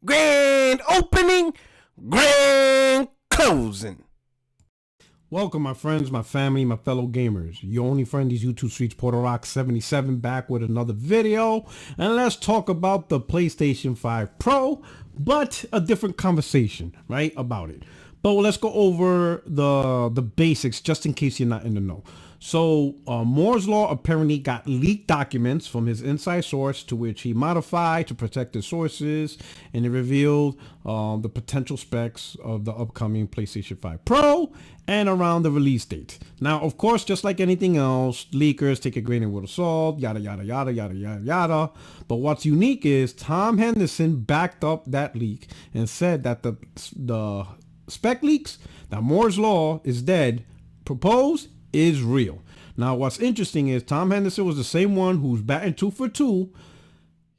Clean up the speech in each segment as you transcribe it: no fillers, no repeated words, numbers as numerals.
Grand opening, grand closing. Welcome, my friends, my family, my fellow gamers. Your only friend, these YouTube streets, Puerto77, back with another video. And let's talk about the PlayStation 5 Pro, but a different conversation, right, about it. But let's go over the basics, just in case you're not in the know. So Moore's Law apparently got leaked documents from his inside source, to which he modified to protect his sources, and it revealed the potential specs of the upcoming PlayStation 5 Pro and around the release date. Now, of course, just like anything else, leakers take a grain with salt, yada, yada, yada, yada, yada, yada. But what's unique is Tom Henderson backed up that leak and said that the spec leaks, that Moore's Law is dead, proposed, is real. Now, what's interesting is Tom Henderson was the same one who's batting 2 for 2.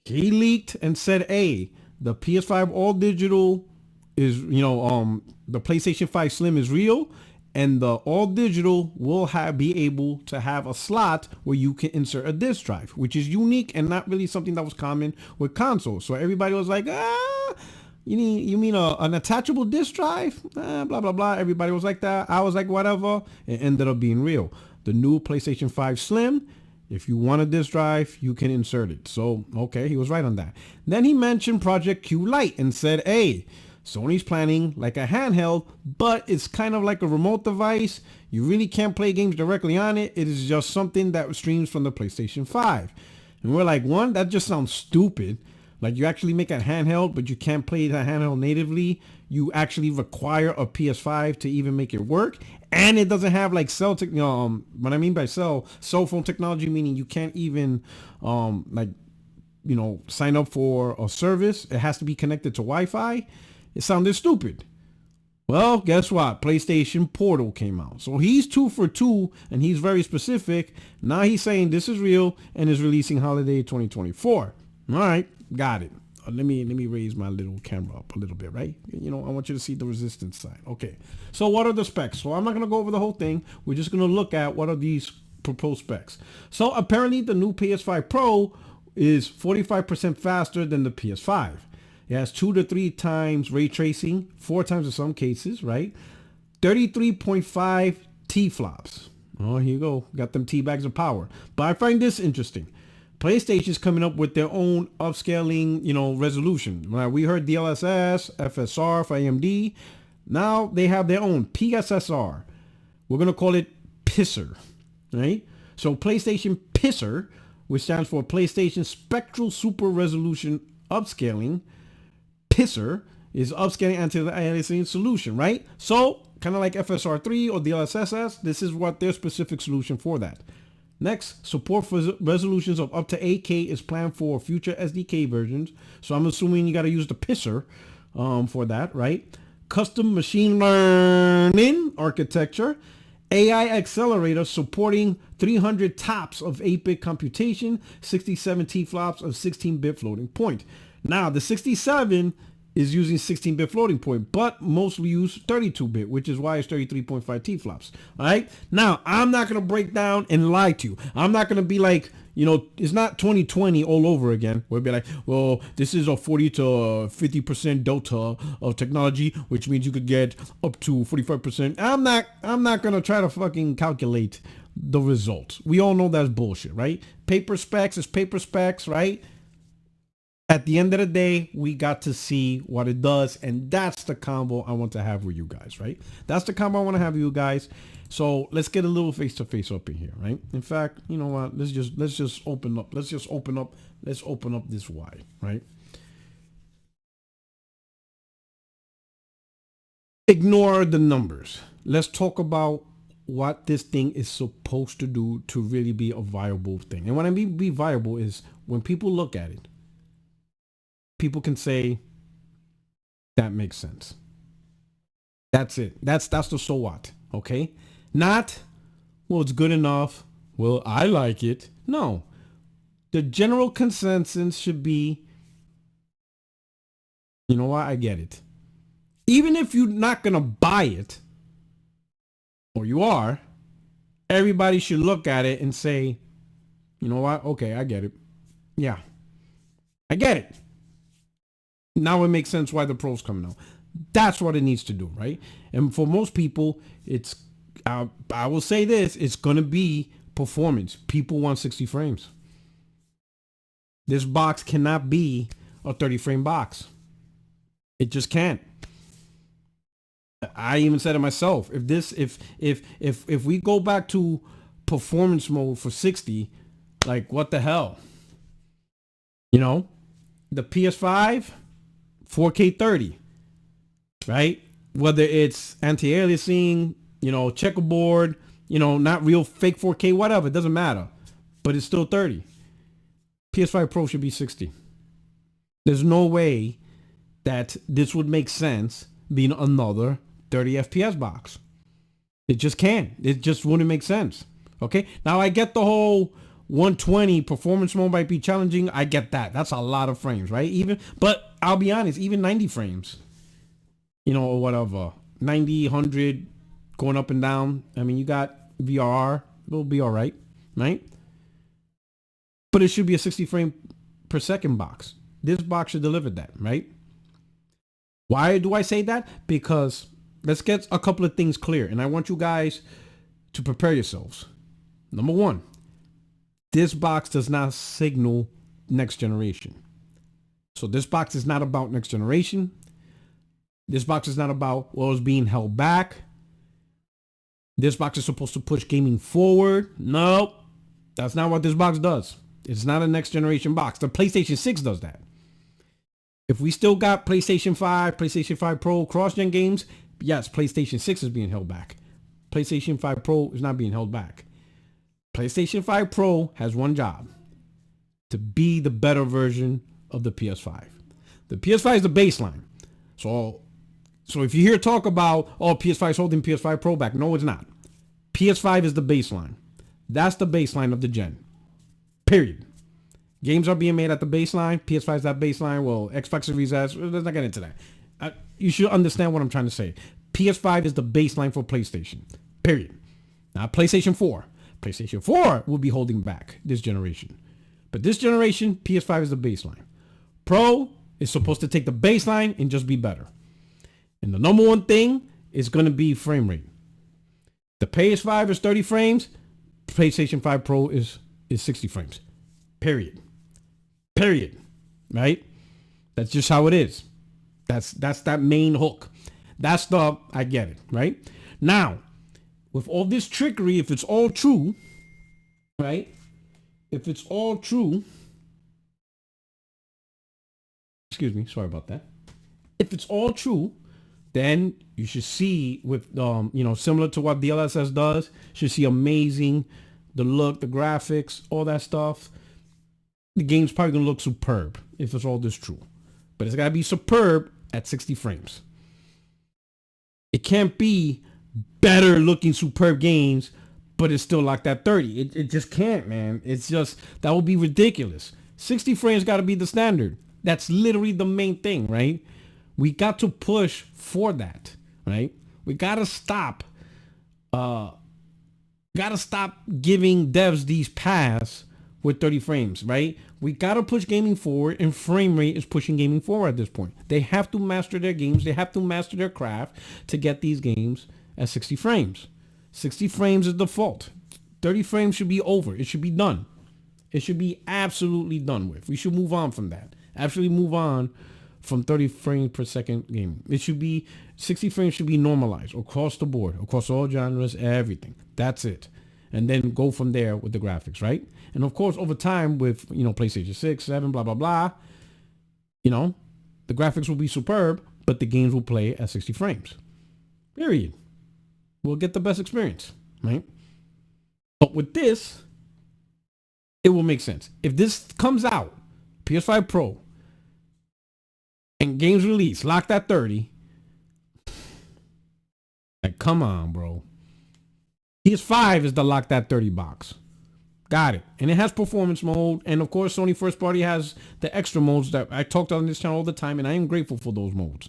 He leaked and said, hey, the PS5 all digital is, the PlayStation 5 Slim is real, and the all digital will be able to have a slot where you can insert a disk drive, which is unique and not really something that was common with consoles. So everybody was like, you mean an attachable disk drive? Blah, blah, blah. Everybody was like that. I was like, whatever. It ended up being real. The new PlayStation 5 Slim, if you want a disk drive, you can insert it. So, okay, he was right on that. Then he mentioned Project Q Lite and said, hey, Sony's planning like a handheld, but it's kind of like a remote device. You really can't play games directly on it. It is just something that streams from the PlayStation 5. And we're like, one, that just sounds stupid. Like, you actually make a handheld, but you can't play that handheld natively. You actually require a PS5 to even make it work. And it doesn't have like what I mean by cell phone technology, meaning you can't even sign up for a service. It has to be connected to Wi-Fi. It sounded stupid. Well, guess what? PlayStation Portal came out. So he's 2 for 2, and he's very specific. Now he's saying this is real and is releasing holiday 2024. All right. Got it. Let me raise my little camera up a little bit, right? I want you to see the resistance side. Okay. So what are the specs? So I'm not going to go over the whole thing. We're just going to look at what are these proposed specs. So apparently the new PS5 Pro is 45% faster than the PS5. It has 2 to 3 times ray tracing, 4 times in some cases, right? 33.5 T-flops. Oh, here you go. Got them T-bags of power. But I find this interesting. PlayStation's coming up with their own upscaling, resolution. Right? We heard DLSS, FSR for AMD. Now they have their own PSSR. We're going to call it PISR, right? So PlayStation PISR, which stands for PlayStation Spectral Super Resolution Upscaling. PISR is upscaling anti-aliasing solution, right? So kind of like FSR3 or DLSS, this is what their specific solution for that. Next, support for resolutions of up to 8K is planned for future SDK versions. So I'm assuming you got to use the PISR for that, right? Custom machine learning architecture. AI accelerator supporting 300 TOPS of 8-bit computation, 67 T-flops of 16-bit floating point. Now, the 67 is using 16-bit floating point, but mostly use 32-bit, which is why it's 33.5 T-flops. All right. Now, I'm not going to break down and lie to you. I'm not going to be like, it's not 2020 all over again. We'll be like, well, this is a 40 to 50% delta of technology, which means you could get up to 45%. I'm not going to try to fucking calculate the results. We all know that's bullshit, right? Paper specs is paper specs, right? At the end of the day, we got to see what it does, and that's the combo I want to have with you guys, right? That's the combo I want to have with you guys. So let's get a little face-to-face up in here, right? In fact, you know what? Let's just open up. Let's open up this wide, right? Ignore the numbers. Let's talk about what this thing is supposed to do to really be a viable thing. And when I mean be viable is when people look at it, people can say, that makes sense. That's it. That's the so what, okay? Not, well, it's good enough. Well, I like it. No. The general consensus should be, you know what? I get it. Even if you're not going to buy it, or you are, everybody should look at it and say, you know what? Okay, I get it. Yeah, I get it. Now it makes sense why the Pro's coming out. That's what it needs to do, right? And for most people, it's I will say this, it's gonna be performance. People want 60 frames. This box cannot be a 30 frame box. It just can't. I even said it myself. If we go back to performance mode for 60, like what the hell? You know, the PS5, 4K 30, right? Whether it's anti-aliasing, you know, checkerboard, you know, not real fake 4K, whatever, it doesn't matter. But it's still 30. PS5 Pro should be 60. There's no way that this would make sense being another 30 FPS box. It just can't. It just wouldn't make sense. Okay. Now I get the whole 120 performance mode might be challenging. I get that. That's a lot of frames, right? But I'll be honest, even 90 frames, you know, or whatever, 90, 100 going up and down. I mean, you got VRR, it'll be all right, right? But it should be a 60 frame per second box. This box should deliver that, right? Why do I say that? Because let's get a couple of things clear. And I want you guys to prepare yourselves. Number one, this box does not signal next generation. So this box is not about next generation. This box is not about what was being held back. This box is supposed to push gaming forward. Nope. That's not what this box does. It's not a next generation box. The PlayStation 6 does that. If we still got PlayStation 5, PlayStation 5 Pro, cross-gen games, yes, PlayStation 6 is being held back. PlayStation 5 Pro is not being held back. PlayStation 5 Pro has one job: to be the better version of the PS5. The PS5 is the baseline. So if you hear talk about, oh, PS5 is holding PS5 Pro back, no, it's not. PS5 is the baseline. That's the baseline of the gen. Period. Games are being made at the baseline. PS5 is that baseline. Well, Xbox Series S, let's not get into that. You should understand what I'm trying to say. PS5 is the baseline for PlayStation. Period. Now, PlayStation 4. PlayStation 4 will be holding back this generation. But this generation, PS5 is the baseline. Pro is supposed to take the baseline and just be better. And the number one thing is going to be frame rate. The PS5 is 30 frames. PlayStation 5 Pro is 60 frames. Period. Right? That's just how it is. That's that main hook. That's the, I get it, right? Now, with all this trickery, if it's all true, right? If it's all true, excuse me, sorry about that. If it's all true, then you should see with, similar to what DLSS does, you should see amazing, the look, the graphics, all that stuff. The game's probably going to look superb if it's all this true. But it's got to be superb at 60 frames. It can't be better looking superb games, but it's still like that 30. It just can't, man. It's just, that would be ridiculous. 60 frames got to be the standard. That's literally the main thing, right? We got to push for that, right? We got to stop. Giving devs these paths with 30 frames, right? We got to push gaming forward, and frame rate is pushing gaming forward at this point. They have to master their games. They have to master their craft to get these games at 60 frames. 60 frames is default. 30 frames should be over. It should be done. It should be absolutely done with. We should move on from that. Absolutely move on from 30 frames per second gaming. It should be, 60 frames should be normalized across the board, across all genres, everything. That's it. And then go from there with the graphics, right? And of course, over time with, PlayStation 6, 7, blah, blah, blah, the graphics will be superb, but the games will play at 60 frames. Period. We'll get the best experience, right? But with this, it will make sense. If this comes out, PS5 Pro, and games release, locked at 30, like, come on, bro. PS5 is the locked at 30 box. Got it. And it has performance mode. And of course, Sony first party has the extra modes that I talked on this channel all the time. And I am grateful for those modes.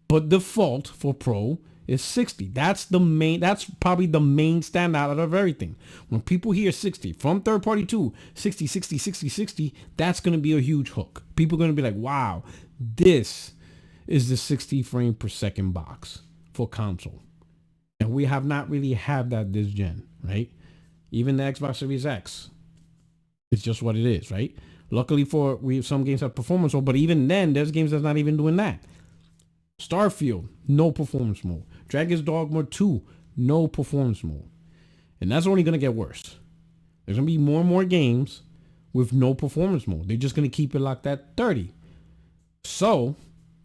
But default for Pro is 60. That's probably the main standout out of everything. When people hear 60 from third party too, 60, 60, 60, 60, that's going to be a huge hook. People are going to be like, wow, this is the 60 frame per second box for console. And we have not really had that this gen, right? Even the Xbox Series X, it's just what it is, right? Luckily some games have performance mode, but even then, there's games that's not even doing that. Starfield, no performance mode. Dragon's Dogma 2, no performance mode. And that's only going to get worse. There's going to be more and more games with no performance mode. They're just going to keep it locked at 30. So,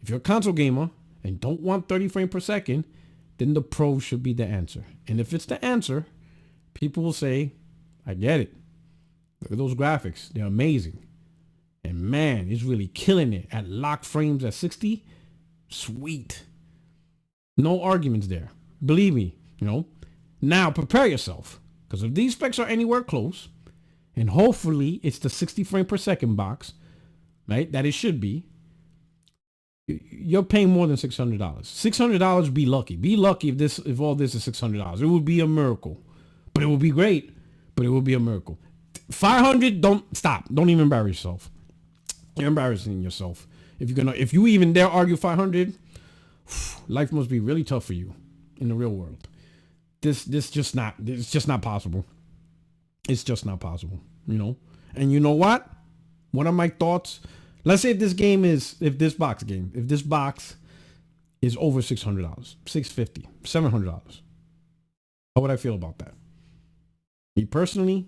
if you're a console gamer and don't want 30 frames per second, then the Pro should be the answer. And if it's the answer, people will say, I get it. Look at those graphics. They're amazing. And man, it's really killing it at locked frames at 60. Sweet. No arguments there. Believe me, Now prepare yourself. Because if these specs are anywhere close, and hopefully it's the 60 frame per second box, right, that it should be, you're paying more than $600. $600, be lucky. Be lucky if all this is $600. It would be a miracle. But it would be great. But it would be a miracle. $500, don't even embarrass yourself. You're embarrassing yourself. If you even dare argue $500, life must be really tough for you in the real world. It's just not possible. It's just not possible, And you know what? One of my thoughts, let's say if this box is over $600, $650, $700. How would I feel about that? Me personally,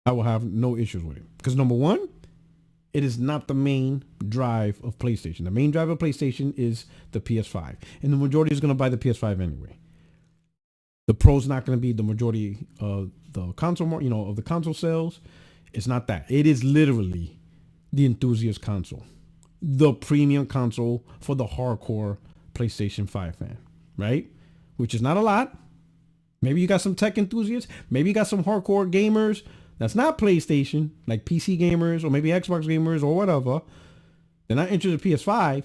I will have no issues with it. Because number one, it is not the main drive of PlayStation. The main drive of PlayStation is the PS5. And the majority is going to buy the PS5 anyway. The Pro's not going to be the majority of the console, of the console sales. It's not that. It is literally the enthusiast console. The premium console for the hardcore PlayStation 5 fan, right? Which is not a lot. Maybe you got some tech enthusiasts. Maybe you got some hardcore gamers that's not PlayStation, like PC gamers or maybe Xbox gamers or whatever. They're not interested in PS5.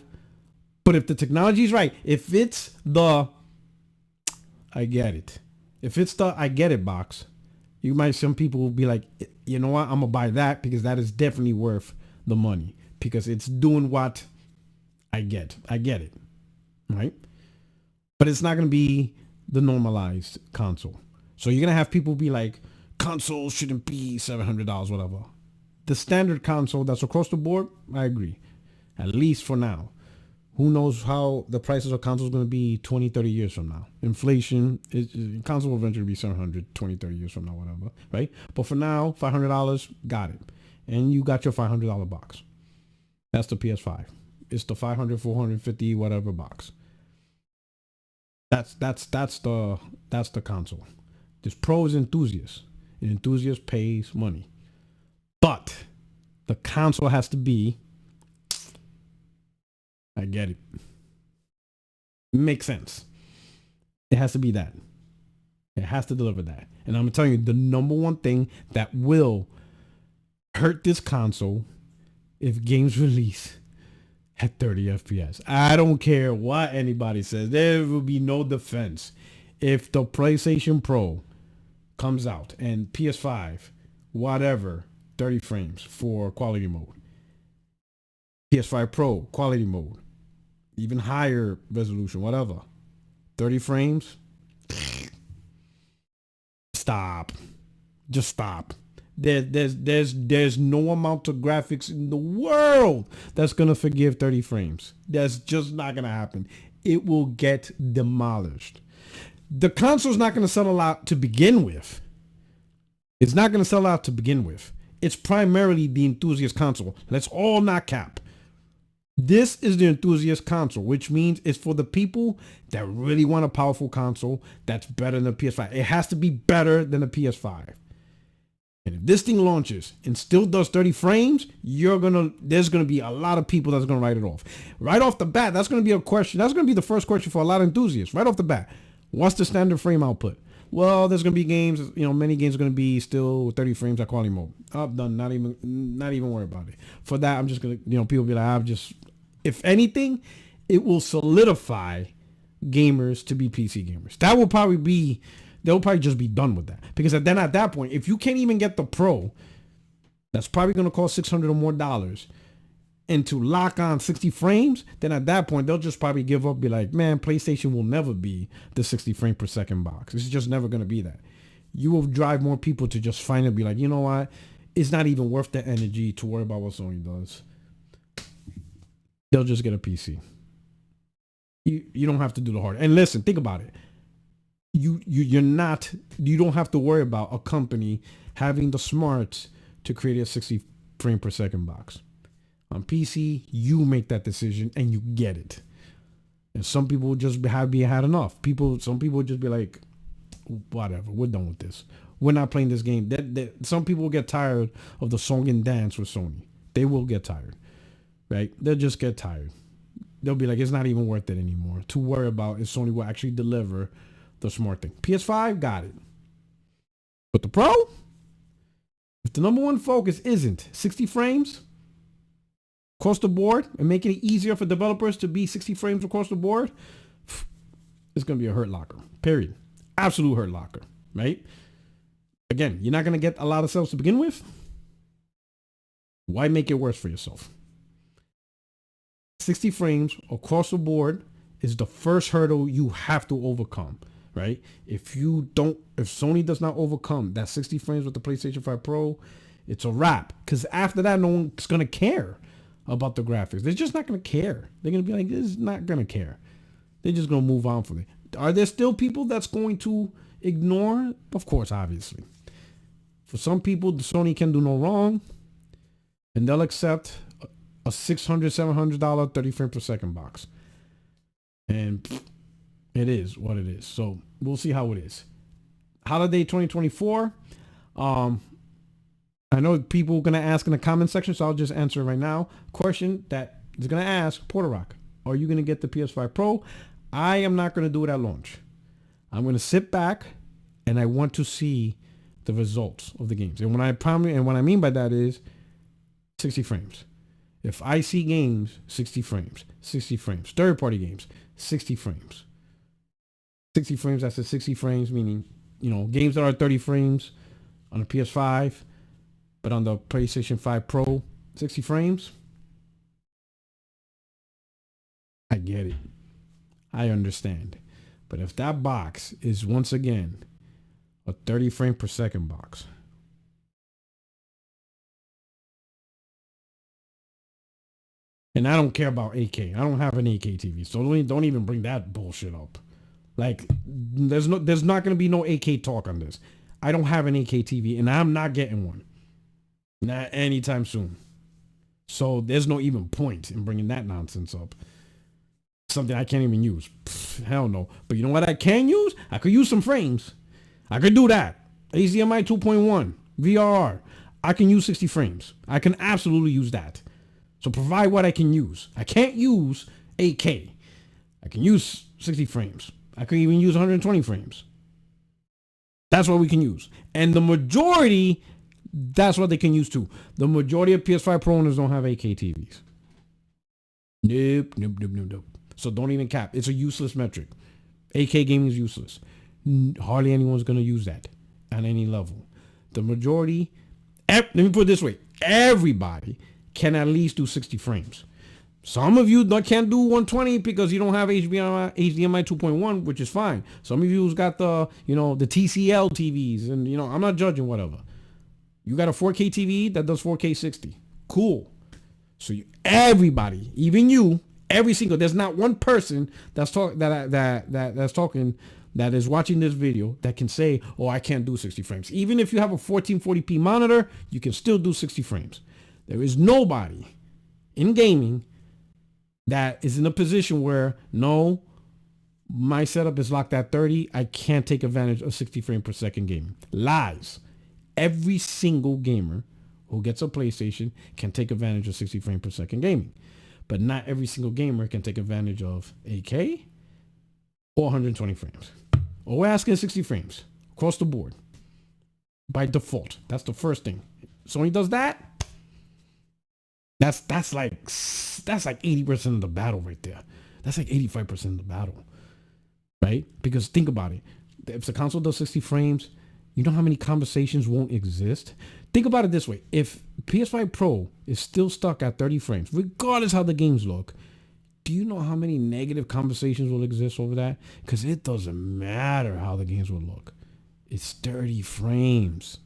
But if the technology is right, if it's the I get it. If it's the I get it box, some people will be like, you know what? I'm going to buy that because that is definitely worth the money because it's doing what I get. I get it. Right? But it's not going to be the normalized console. So you're going to have people be like, console shouldn't be $700, whatever. The standard console that's across the board, I agree. At least for now. Who knows how the prices of consoles going to be 20, 30 years from now. Inflation, console will eventually be 700, 20, 30 years from now, whatever, right? But for now, $500, got it. And you got your $500 box. That's the PS5. It's the 500, 450, whatever box. That's the console. There's pros enthusiasts. An enthusiast pays money. But the console has to be, I get it. Makes sense. It has to be that. It has to deliver that. And I'm telling you, the number one thing that will hurt this console if games release at 30 FPS. I don't care what anybody says. There will be no defense. If the PlayStation Pro comes out and PS5, whatever, 30 frames for quality mode. PS5 Pro, quality mode. Even higher resolution, whatever. 30 frames. Stop. Just stop. There's no amount of graphics in the world that's going to forgive 30 frames. That's just not going to happen. It will get demolished. The console's not going to sell out to begin with. It's not going to sell out to begin with. It's primarily the enthusiast console. Let's all not cap. This is the enthusiast console, which means it's for the people that really want a powerful console that's better than the PS5. It has to be better than the PS5. And if this thing launches and still does 30 frames, there's gonna be a lot of people that's gonna write it off. Right off the bat, that's gonna be a question. That's gonna be the first question for a lot of enthusiasts. Right off the bat, what's the standard frame output? Well, there's gonna be games. Many games are gonna be still 30 frames at quality mode. I'm done. Not even worry about it. For that, I'm just gonna. People be like, if anything, it will solidify gamers to be PC gamers. They'll probably just be done with that. Because then at that point, if you can't even get the Pro, that's probably going to cost $600 or more, and to lock on 60 frames, then at that point, they'll just probably give up, be like, man, PlayStation will never be the 60 frame per second box. It's just never going to be that. You will drive more people to just finally be like, you know what? It's not even worth the energy to worry about what Sony does. They'll just get a PC. You don't have to do the hard. And listen, think about it. You don't have to worry about a company having the smarts to create a 60 frame per second box. On PC, you make that decision and you get it. And some people just had enough. Some people just be like, whatever, we're done with this. We're not playing this game. Some people will get tired of the song and dance with Sony. They will get tired, right? They'll just get tired. They'll be like, it's not even worth it anymore to worry about if Sony will actually deliver the smart thing. PS5 got it. But the Pro, if the number one focus isn't 60 frames across the board and making it easier for developers to be 60 frames across the board, it's going to be a hurt locker, period. Absolute hurt locker, right? Again, you're not going to get a lot of sales to begin with. Why make it worse for yourself? 60 frames across the board is the first hurdle you have to overcome, right? If Sony does not overcome that 60 frames with the PlayStation 5 Pro, it's a wrap. Because after that, no one's going to care about the graphics. They're just not going to care. They're going to be like, this is not going to care. They're just going to move on from it. Are there still people that's going to ignore? Of course, obviously. For some people, the Sony can do no wrong, and they'll accept a $600, $700 30 frame per second box. And it is what it is. So we'll see how it is. Holiday 2024. I know people are going to ask in the comment section, so I'll just answer it right now. Question that is going to ask, Puerto Rock, are you going to get the PS5 Pro? I am not going to do it at launch. I'm going to sit back and I want to see the results of the games. And what I mean by that is 60 frames. If I see games, 60 frames, 60 frames. Third-party games, 60 frames. 60 frames, that's a 60 frames, meaning, games that are 30 frames on the PS5, but on the PlayStation 5 Pro, 60 frames. I get it. I understand. But if that box is once again a 30 frame per second box, and I don't care about 8K. I don't have an 8K TV, so don't even bring that bullshit up. Like, there's not going to be no 8K talk on this. I don't have an 8K TV, and I'm not getting one. Not anytime soon. So there's no even point in bringing that nonsense up. Something I can't even use. Hell no. But you know what I can use? I could use some frames. I could do that. HDMI 2.1, VRR. I can use 60 frames. I can absolutely use that. So provide what I can use. I can't use 8K. I can use 60 frames. I could even use 120 frames. That's what we can use. And the majority, that's what they can use too. The majority of PS5 Pro owners don't have 8K TVs. Nope. So don't even cap. It's a useless metric. 8K gaming is useless. Hardly anyone's going to use that at any level. The majority, let me put it this way. Everybody can at least do 60 frames. Some of you can't do 120 because you don't have HDMI 2.1, which is fine. Some of you's got the TCL TVs, and I'm not judging, whatever. You got a 4K TV that does 4K 60. Cool. So everybody, even you, there's not one person that's talking that is watching this video that can say, oh, I can't do 60 frames. Even if you have a 1440p monitor, you can still do 60 frames. There is nobody in gaming that is in a position where, no, my setup is locked at 30. I can't take advantage of 60 frame per second gaming. Lies. Every single gamer who gets a PlayStation can take advantage of 60 frame per second gaming. But not every single gamer can take advantage of 8K or 120 frames. Or we're asking 60 frames across the board by default. That's the first thing. Sony does that. That's like 80% of the battle right there. That's like 85% of the battle. right? Because think about it. If the console does 60 frames, you know how many conversations won't exist? Think about it this way. If PS5 Pro is still stuck at 30 frames, regardless how the games look, do you know how many negative conversations will exist over that? Because it doesn't matter how the games will look. It's 30 frames.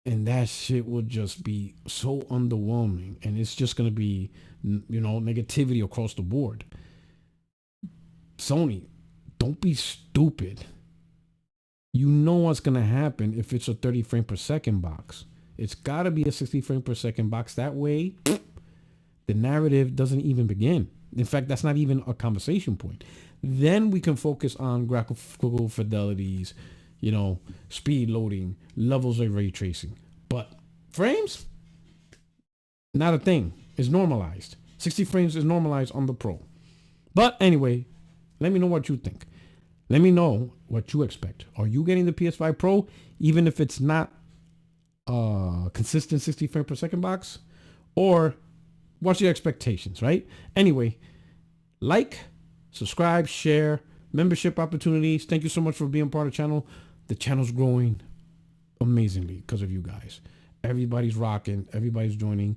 And that shit will just be so underwhelming. And it's just going to be, negativity across the board. Sony, don't be stupid. You know what's going to happen if it's a 30 frame per second box. It's got to be a 60 frame per second box. That way, the narrative doesn't even begin. In fact, that's not even a conversation point. Then we can focus on graphical fidelities, speed loading, levels of ray tracing. But frames, not a thing. It's normalized. 60 frames is normalized on the Pro. But anyway, let me know what you think. Let me know what you expect. Are you getting the PS5 Pro, even if it's not a consistent 60 frame per second box? Or what's your expectations, right? Anyway, like, subscribe, share, membership opportunities. Thank you so much for being part of the channel. The channel's growing amazingly because of you guys. Everybody's rocking. Everybody's joining.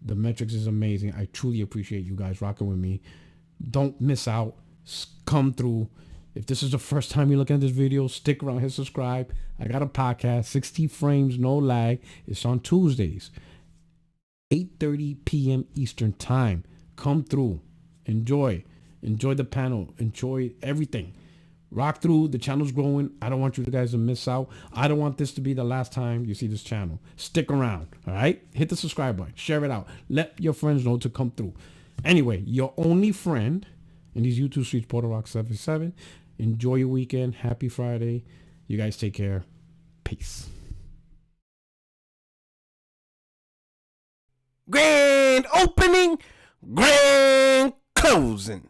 The metrics is amazing. I truly appreciate you guys rocking with me. Don't miss out. Come through. If this is the first time you're looking at this video, stick around, hit subscribe. I got a podcast, 60 frames, no lag. It's on Tuesdays, 8:30 p.m. Eastern time. Come through. Enjoy the panel. Enjoy everything. Rock through. The channel's growing. I don't want you guys to miss out. I don't want this to be the last time you see this channel. Stick around. All right? Hit the subscribe button. Share it out. Let your friends know to come through. Anyway, your only friend in these YouTube streets, Puerto77. Enjoy your weekend. Happy Friday. You guys take care. Peace. Grand opening, grand closing.